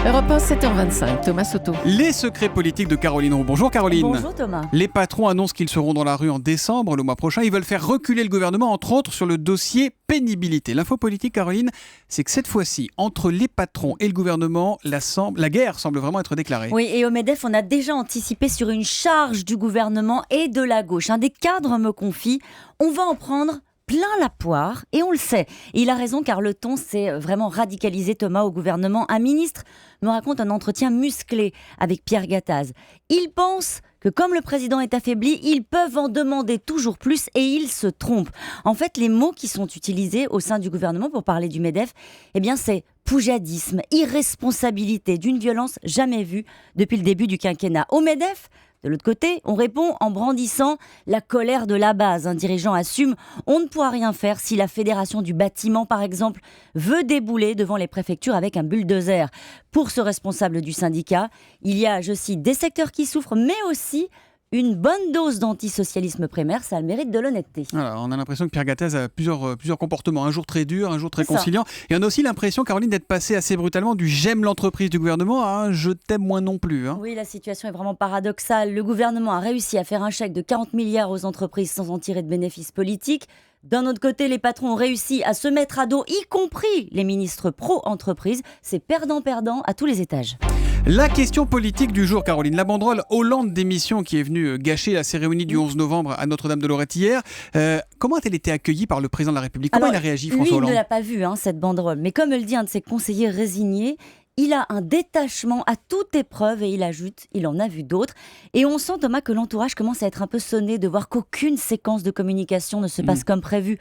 Europe 1, 7h25, Thomas Soto. Les secrets politiques de Caroline Roux. Bonjour Caroline. Bonjour Thomas. Les patrons annoncent qu'ils seront dans la rue en décembre, le mois prochain. Ils veulent faire reculer le gouvernement, entre autres, sur le dossier pénibilité. L'info politique, Caroline, c'est que cette fois-ci, entre les patrons et le gouvernement, la guerre semble vraiment être déclarée. Oui, et au MEDEF, on a déjà anticipé sur une charge du gouvernement et de la gauche. Un des cadres me confie, on va en prendre plein la poire, et on le sait. Et il a raison, car le ton s'est vraiment radicalisé, Thomas, au gouvernement. Un ministre me raconte un entretien musclé avec Pierre Gattaz. Il pense que comme le président est affaibli, ils peuvent en demander toujours plus, et ils se trompent. En fait, les mots qui sont utilisés au sein du gouvernement pour parler du MEDEF, eh bien, c'est poujadisme, irresponsabilité, d'une violence jamais vue depuis le début du quinquennat. Au MEDEF, de l'autre côté, on répond en brandissant la colère de la base. Un dirigeant assume « On ne pourra rien faire si la fédération du bâtiment, par exemple, veut débouler devant les préfectures avec un bulldozer ». Pour ce responsable du syndicat, il y a, je cite, des secteurs qui souffrent, mais aussi une bonne dose d'antisocialisme primaire, ça a le mérite de l'honnêteté. Alors, on a l'impression que Pierre Gattaz a plusieurs comportements, un jour très dur, un jour très conciliant. Et on a aussi l'impression, Caroline, d'être passé assez brutalement du « j'aime l'entreprise » du gouvernement à un « je t'aime moins non plus ». Oui, la situation est vraiment paradoxale. Le gouvernement a réussi à faire un chèque de 40 milliards aux entreprises sans en tirer de bénéfices politiques. D'un autre côté, les patrons ont réussi à se mettre à dos, y compris les ministres pro-entreprise. C'est perdant-perdant à tous les étages. La question politique du jour, Caroline. La banderole Hollande démission qui est venue gâcher la cérémonie du 11 novembre à Notre-Dame-de-Lorette hier. Comment a-t-elle été accueillie par le président de la République ? Comment il a réagi, François Hollande ? Lui, il ne l'a pas vue, cette banderole. Mais comme le dit un de ses conseillers résignés, il a un détachement à toute épreuve et il ajoute, il en a vu d'autres. Et on sent, Thomas, que l'entourage commence à être un peu sonné de voir qu'aucune séquence de communication ne se passe comme prévu.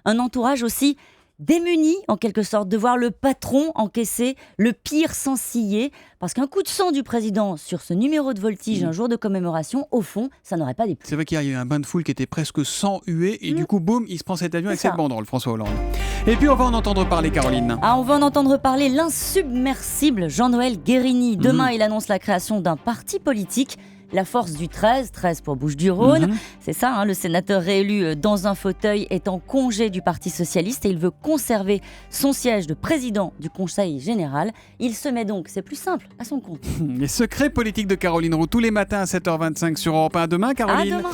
Un entourage aussi démuni, en quelque sorte, de voir le patron encaisser le pire sans ciller. Parce qu'un coup de sang du président sur ce numéro de voltige un jour de commémoration, au fond, ça n'aurait pas déplu. C'est vrai qu'il y a eu un bain de foule qui était presque sans huée et du coup, boum, il se prend cet avion avec cette banderole, François Hollande. Et puis on va en entendre parler, Caroline. On va en entendre parler, l'insubmersible Jean-Noël Guérini. Demain, il annonce la création d'un parti politique. La force du 13 pour Bouches-du-Rhône. C'est ça, le sénateur réélu dans un fauteuil est en congé du Parti Socialiste et il veut conserver son siège de président du Conseil Général. Il se met donc, c'est plus simple, à son compte. Les secrets politiques de Caroline Roux tous les matins à 7h25 sur Europe 1. À demain, Caroline. À demain.